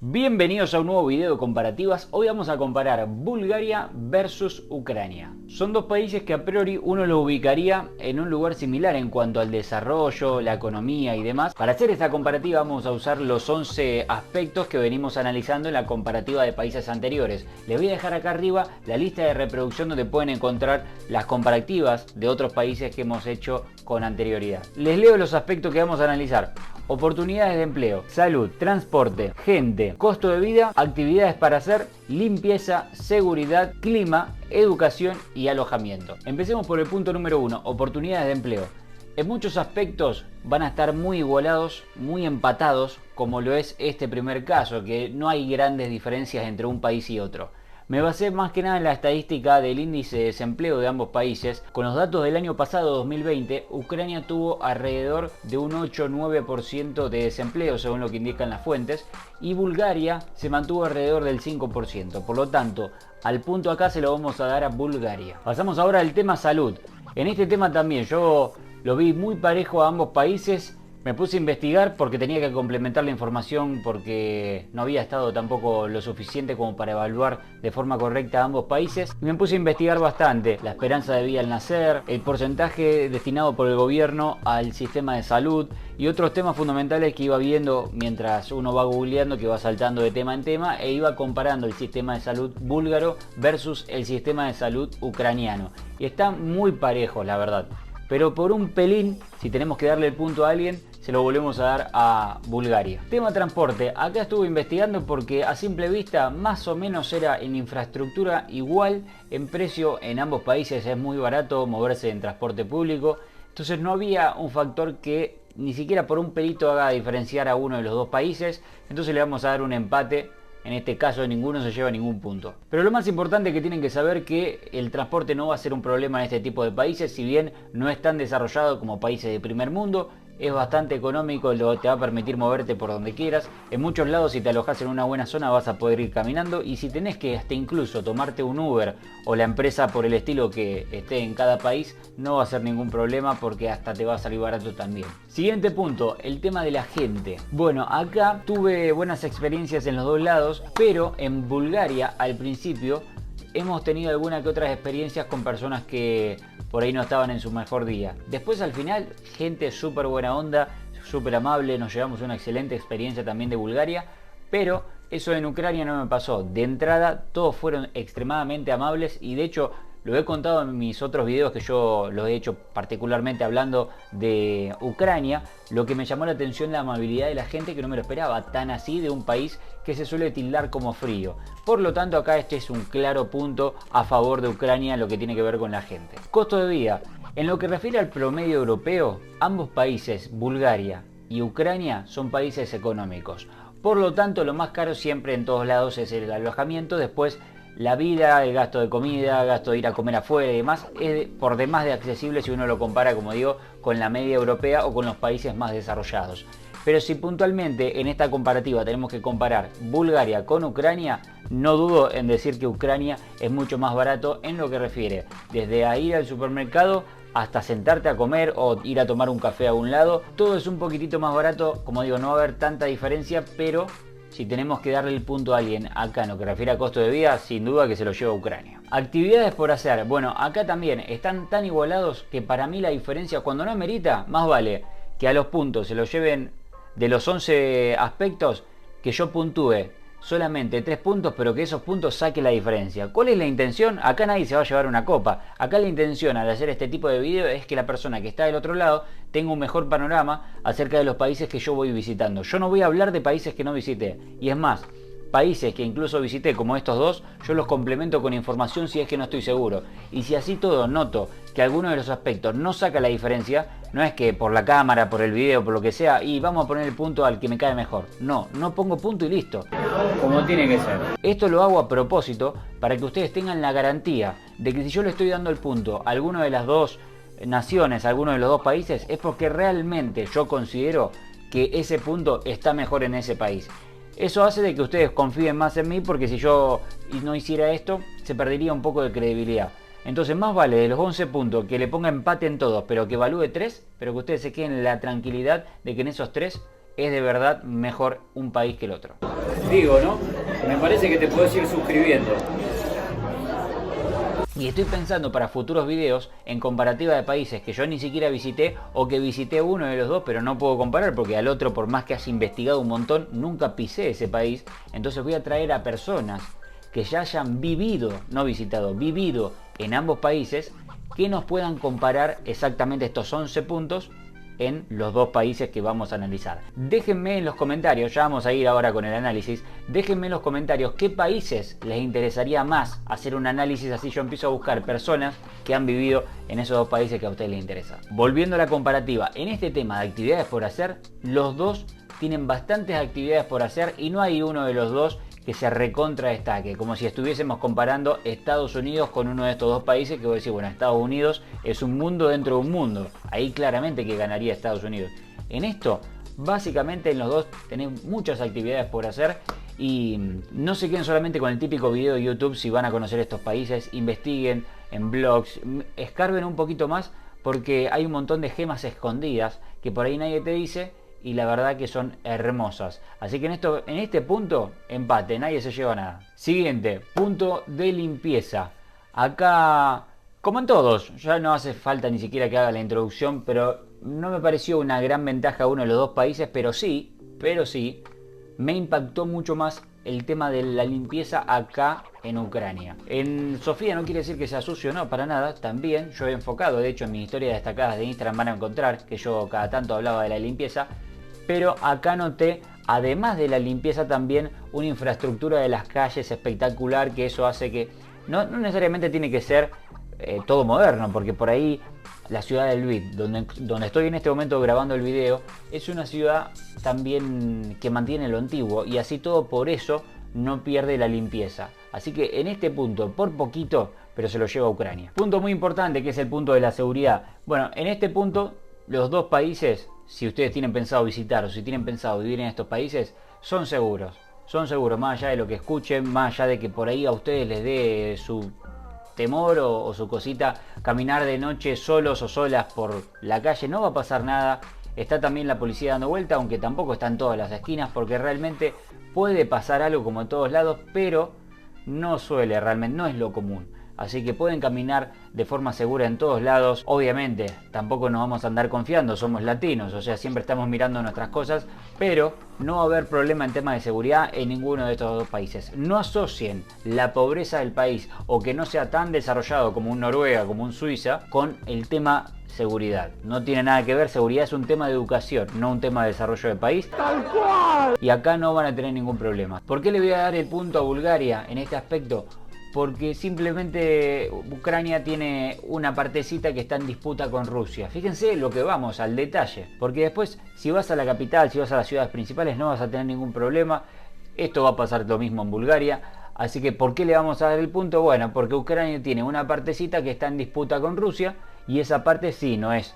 Bienvenidos a un nuevo video de comparativas. Hoy vamos a comparar Bulgaria versus Ucrania. Son dos países que a priori uno lo ubicaría en un lugar similar en cuanto al desarrollo, la economía y demás. Para hacer esta comparativa vamos a usar los 11 aspectos que venimos analizando en la comparativa de países anteriores. Les voy a dejar acá arriba la lista de reproducción donde pueden encontrar las comparativas de otros países que hemos hecho con anterioridad. Les leo los aspectos que vamos a analizar. Oportunidades de empleo, salud, transporte, gente, costo de vida, actividades para hacer, limpieza, seguridad, clima, educación y alojamiento. Empecemos por el punto número 1, oportunidades de empleo. En muchos aspectos van a estar muy igualados, muy empatados, como lo es este primer caso, que no hay grandes diferencias entre un país y otro. Me basé más que nada en la estadística del índice de desempleo de ambos países. Con los datos del año pasado, 2020, Ucrania tuvo alrededor de un 8-9% de desempleo, según lo que indican las fuentes, y Bulgaria se mantuvo alrededor del 5%. Por lo tanto, al punto acá se lo vamos a dar a Bulgaria. Pasamos ahora al tema salud. En este tema también yo lo vi muy parejo a ambos países. Me puse a investigar porque tenía que complementar la información porque no había estado tampoco lo suficiente como para evaluar de forma correcta a ambos países. Y me puse a investigar bastante la esperanza de vida al nacer, el porcentaje destinado por el gobierno al sistema de salud y otros temas fundamentales que iba viendo mientras uno va googleando, que va saltando de tema en tema e iba comparando el sistema de salud búlgaro versus el sistema de salud ucraniano. Y están muy parejos, la verdad. Pero por un pelín, si tenemos que darle el punto a alguien, se lo volvemos a dar a Bulgaria. Tema transporte. Acá estuve investigando porque a simple vista más o menos era en infraestructura igual. En precio en ambos países es muy barato moverse en transporte público. Entonces no había un factor que ni siquiera por un pelito haga diferenciar a uno de los dos países. Entonces le vamos a dar un empate. En este caso ninguno se lleva ningún punto. Pero lo más importante es que tienen que saber que el transporte no va a ser un problema en este tipo de países. Si bien no es tan desarrollado como países de primer mundo, es bastante económico, te va a permitir moverte por donde quieras. En muchos lados, si te alojas en una buena zona, vas a poder ir caminando. Y si tenés que hasta incluso tomarte un Uber o la empresa por el estilo que esté en cada país, no va a ser ningún problema porque hasta te va a salir barato también. Siguiente punto, el tema de la gente. Bueno, acá tuve buenas experiencias en los dos lados, pero en Bulgaria al principio hemos tenido algunas que otras experiencias con personas que por ahí no estaban en su mejor día. Después al final, gente súper buena onda, súper amable, nos llevamos una excelente experiencia también de Bulgaria, pero eso en Ucrania no me pasó. De entrada todos fueron extremadamente amables y de hecho lo he contado en mis otros videos que yo los he hecho particularmente hablando de Ucrania. Lo que me llamó la atención la amabilidad de la gente, que no me lo esperaba tan así de un país que se suele tildar como frío. Por lo tanto acá este es un claro punto a favor de Ucrania en lo que tiene que ver con la gente. Costo de vida. En lo que refiere al promedio europeo, ambos países, Bulgaria y Ucrania, son países económicos. Por lo tanto lo más caro siempre en todos lados es el alojamiento. Después la vida, el gasto de comida, el gasto de ir a comer afuera y demás es por demás de accesible si uno lo compara, como digo, con la media europea o con los países más desarrollados. Pero si puntualmente en esta comparativa tenemos que comparar Bulgaria con Ucrania, no dudo en decir que Ucrania es mucho más barato en lo que refiere desde a ir al supermercado hasta sentarte a comer o ir a tomar un café a un lado. Todo es un poquitito más barato, como digo, no va a haber tanta diferencia, pero si tenemos que darle el punto a alguien acá en lo que refiere a costo de vida, sin duda que se lo lleva a Ucrania. Actividades por hacer. Bueno, acá también están tan igualados que para mí la diferencia, cuando no amerita, más vale que a los puntos se los lleven de los 11 aspectos, que yo puntúe solamente 3 puntos, pero que esos puntos saquen la diferencia. ¿Cuál es la intención? Acá nadie se va a llevar una copa. Acá la intención al hacer este tipo de video es que la persona que está del otro lado tenga un mejor panorama acerca de los países que yo voy visitando. Yo no voy a hablar de países que no visité. Y es más, países que incluso visité como estos dos, yo los complemento con información si es que no estoy seguro. Y si así todo noto que alguno de los aspectos no saca la diferencia, no es que por la cámara, por el video, por lo que sea, y vamos a poner el punto al que me cae mejor. No pongo punto y listo. Como tiene que ser. Esto lo hago a propósito para que ustedes tengan la garantía de que si yo le estoy dando el punto a alguno de las dos naciones, a alguno de los dos países, es porque realmente yo considero que ese punto está mejor en ese país. Eso hace de que ustedes confíen más en mí, porque si yo no hiciera esto, se perdería un poco de credibilidad. Entonces más vale de los 11 puntos que le ponga empate en todos, pero que evalúe 3, pero que ustedes se queden en la tranquilidad de que en esos 3 es de verdad mejor un país que el otro. Digo, ¿no? Me parece que te puedes ir suscribiendo. Y estoy pensando para futuros videos en comparativa de países que yo ni siquiera visité o que visité uno de los dos pero no puedo comparar porque al otro, por más que haya investigado un montón, nunca pisé ese país. Entonces voy a traer a personas que ya hayan vivido, no visitado, vivido en ambos países, que nos puedan comparar exactamente estos 11 puntos en los dos países que vamos a analizar. Déjenme en los comentarios, ya vamos a ir ahora con el análisis, déjenme en los comentarios qué países les interesaría más hacer un análisis, así yo empiezo a buscar personas que han vivido en esos dos países que a ustedes les interesa. Volviendo a la comparativa, en este tema de actividades por hacer, los dos tienen bastantes actividades por hacer y no hay uno de los dos que se recontra destaque, como si estuviésemos comparando Estados Unidos con uno de estos dos países, que voy a decir, bueno, Estados Unidos es un mundo dentro de un mundo, ahí claramente que ganaría Estados Unidos. En esto, básicamente en los dos tenés muchas actividades por hacer y no se queden solamente con el típico video de YouTube si van a conocer estos países, investiguen en blogs, escarben un poquito más porque hay un montón de gemas escondidas que por ahí nadie te dice y la verdad que son hermosas. Así que en este punto, empate, nadie se lleva nada. Siguiente, punto de limpieza. Acá, como en todos, ya no hace falta ni siquiera que haga la introducción, pero no me pareció una gran ventaja uno de los dos países, pero sí, me impactó mucho más el tema de la limpieza acá en Ucrania. En Sofía no quiere decir que sea sucio, no, para nada, también yo he enfocado, de hecho en mis historias destacadas de Instagram van a encontrar que yo cada tanto hablaba de la limpieza, pero acá noté, además de la limpieza, también una infraestructura de las calles espectacular, que eso hace que no necesariamente tiene que ser todo moderno, porque por ahí la ciudad de Lviv, donde estoy en este momento grabando el video, es una ciudad también que mantiene lo antiguo y así todo por eso no pierde la limpieza. Así que en este punto, por poquito, pero se lo lleva a Ucrania. Punto muy importante que es el punto de la seguridad. Bueno, en este punto los dos países, si ustedes tienen pensado visitar o si tienen pensado vivir en estos países, son seguros. Son seguros, más allá de lo que escuchen, más allá de que por ahí a ustedes les dé su temor o su cosita caminar de noche solos o solas por la calle, no va a pasar nada. Está también la policía dando vuelta, aunque tampoco está en todas las esquinas, porque realmente puede pasar algo como en todos lados, pero no suele realmente, no es lo común. Así que pueden caminar de forma segura en todos lados. Obviamente, tampoco nos vamos a andar confiando, somos latinos, o sea, siempre estamos mirando nuestras cosas, pero no va a haber problema en tema de seguridad en ninguno de estos dos países. No asocien la pobreza del país o que no sea tan desarrollado como un Noruega, como un Suiza, con el tema seguridad. No tiene nada que ver, seguridad es un tema de educación, no un tema de desarrollo del país. ¡Tal cual! Y acá no van a tener ningún problema. ¿Por qué le voy a dar el punto a Bulgaria en este aspecto? Porque simplemente Ucrania tiene una partecita que está en disputa con Rusia. Fíjense lo que vamos, al detalle. Porque después, si vas a la capital, si vas a las ciudades principales, no vas a tener ningún problema. Esto va a pasar lo mismo en Bulgaria. Así que, ¿por qué le vamos a dar el punto? Bueno, porque Ucrania tiene una partecita que está en disputa con Rusia. Y esa parte sí, no es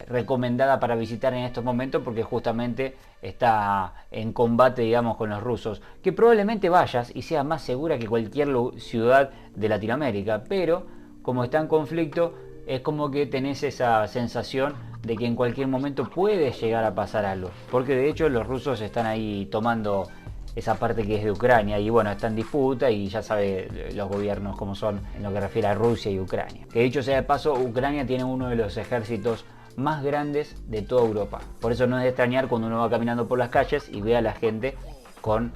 recomendada para visitar en estos momentos porque justamente está en combate, digamos, con los rusos, que probablemente vayas y sea más segura que cualquier ciudad de Latinoamérica, pero como está en conflicto es como que tenés esa sensación de que en cualquier momento puede llegar a pasar algo, porque de hecho los rusos están ahí tomando esa parte que es de Ucrania y bueno, está en disputa y ya sabe los gobiernos cómo son en lo que refiere a Rusia y Ucrania. Que dicho sea de paso, Ucrania tiene uno de los ejércitos más grandes de toda Europa. Por eso no es de extrañar cuando uno va caminando por las calles y ve a la gente con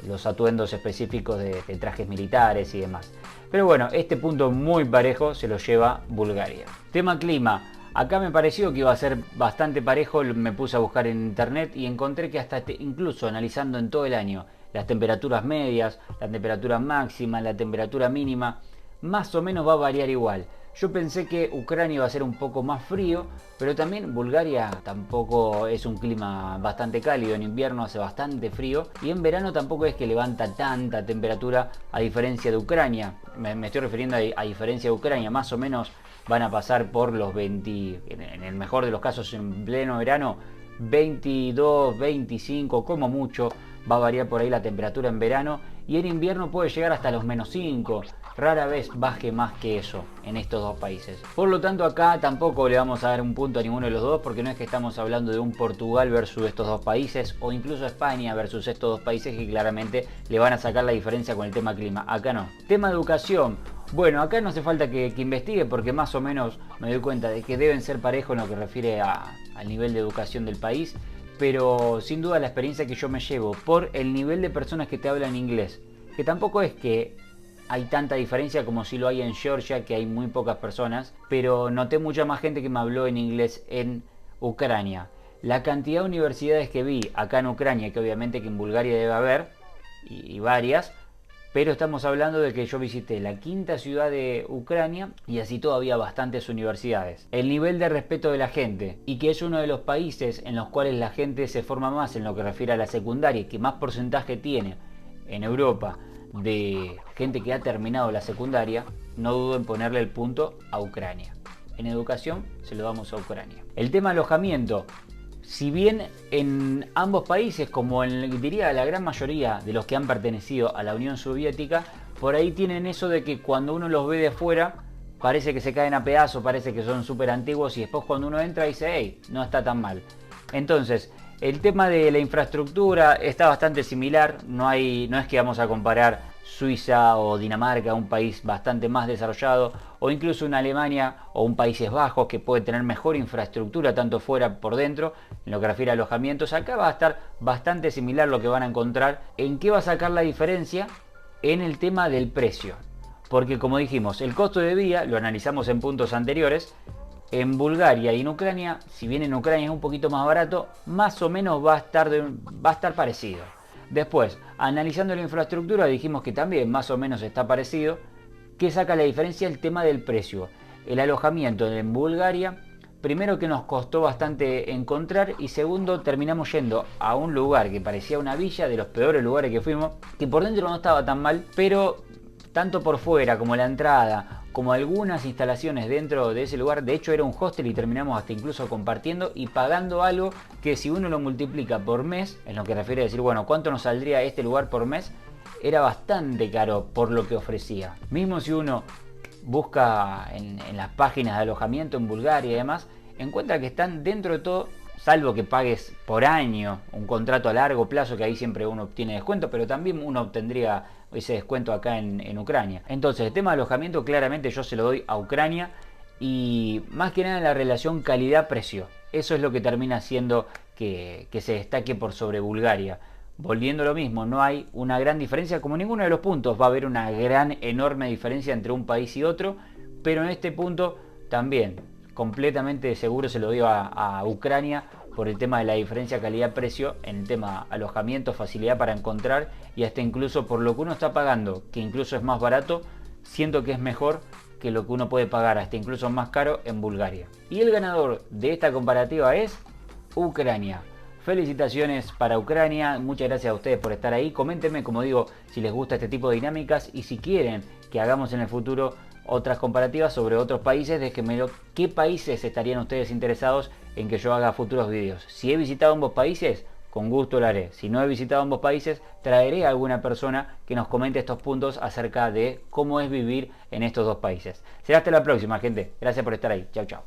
los atuendos específicos de trajes militares y demás. Pero bueno, este punto muy parejo se lo lleva Bulgaria. Tema clima. Acá me pareció que iba a ser bastante parejo, me puse a buscar en internet y encontré que hasta incluso analizando en todo el año las temperaturas medias, la temperatura máxima, la temperatura mínima, más o menos va a variar igual. Yo pensé que Ucrania iba a ser un poco más frío, pero también Bulgaria tampoco es un clima bastante cálido, en invierno hace bastante frío y en verano tampoco es que levanta tanta temperatura a diferencia de Ucrania. Me estoy refiriendo a diferencia de Ucrania, más o menos van a pasar por los 20, en el mejor de los casos en pleno verano, 22, 25, como mucho, va a variar por ahí la temperatura en verano y en invierno puede llegar hasta los -5, rara vez baje más que eso en estos dos países. Por lo tanto acá tampoco le vamos a dar un punto a ninguno de los dos, porque no es que estamos hablando de un Portugal versus estos dos países o incluso España versus estos dos países que claramente le van a sacar la diferencia con el tema clima. Acá no. Tema educación. Bueno, acá no hace falta que investigue porque más o menos me doy cuenta de que deben ser parejos en lo que refiere al nivel de educación del país, pero sin duda la experiencia que yo me llevo por el nivel de personas que te hablan inglés, que tampoco es que hay tanta diferencia como si lo hay en Georgia, que hay muy pocas personas, pero noté mucha más gente que me habló en inglés en Ucrania. La cantidad de universidades que vi acá en Ucrania, que obviamente que en Bulgaria debe haber, y varias, pero estamos hablando de que yo visité la quinta ciudad de Ucrania y así todavía bastantes universidades. El nivel de respeto de la gente, y que es uno de los países en los cuales la gente se forma más en lo que refiere a la secundaria, que más porcentaje tiene en Europa de gente que ha terminado la secundaria, no dudo en ponerle el punto a Ucrania. En educación se lo damos a Ucrania. El tema alojamiento. Si bien en ambos países, como diría la gran mayoría de los que han pertenecido a la Unión Soviética, por ahí tienen eso de que cuando uno los ve de afuera, parece que se caen a pedazos, parece que son súper antiguos y después cuando uno entra dice, hey, no está tan mal. Entonces, el tema de la infraestructura está bastante similar, no es que vamos a comparar Suiza o Dinamarca, un país bastante más desarrollado, o incluso una Alemania o un Países Bajos que puede tener mejor infraestructura tanto fuera por dentro, en lo que refiere a alojamientos. Acá va a estar bastante similar lo que van a encontrar. ¿En qué va a sacar la diferencia? En el tema del precio, porque como dijimos, el costo de vida, lo analizamos en puntos anteriores, en Bulgaria y en Ucrania, si bien en Ucrania es un poquito más barato, más o menos va a estar parecido. Después, analizando la infraestructura, dijimos que también más o menos está parecido. ¿Qué saca la diferencia? El tema del precio. El alojamiento en Bulgaria, primero que nos costó bastante encontrar y segundo terminamos yendo a un lugar que parecía una villa, de los peores lugares que fuimos, que por dentro no estaba tan mal, pero tanto por fuera como la entrada, como algunas instalaciones dentro de ese lugar, de hecho era un hostel y terminamos hasta incluso compartiendo y pagando algo que si uno lo multiplica por mes, en lo que refiere a decir, bueno, ¿cuánto nos saldría este lugar por mes? Era bastante caro por lo que ofrecía. Mismo si uno busca en las páginas de alojamiento en Bulgaria y demás, encuentra que están dentro de todo, salvo que pagues por año un contrato a largo plazo, que ahí siempre uno obtiene descuento, pero también uno obtendría ese descuento acá en Ucrania. Entonces el tema de alojamiento claramente yo se lo doy a Ucrania, y más que nada la relación calidad-precio. Eso es lo que termina haciendo que se destaque por sobre Bulgaria. Volviendo a lo mismo, no hay una gran diferencia, como en ninguno de los puntos va a haber una gran, enorme diferencia entre un país y otro, pero en este punto también completamente seguro se lo digo a Ucrania por el tema de la diferencia calidad-precio, en el tema alojamiento, facilidad para encontrar y hasta incluso por lo que uno está pagando, que incluso es más barato, siento que es mejor que lo que uno puede pagar, hasta incluso más caro en Bulgaria. Y el ganador de esta comparativa es Ucrania. Felicitaciones para Ucrania, muchas gracias a ustedes por estar ahí. Coméntenme, como digo, si les gusta este tipo de dinámicas y si quieren que hagamos en el futuro otras comparativas sobre otros países, déjenmelo qué países estarían ustedes interesados en que yo haga futuros vídeos. Si he visitado ambos países, con gusto lo haré. Si no he visitado ambos países, traeré a alguna persona que nos comente estos puntos acerca de cómo es vivir en estos dos países. Será hasta la próxima, gente. Gracias por estar ahí. Chau, chau.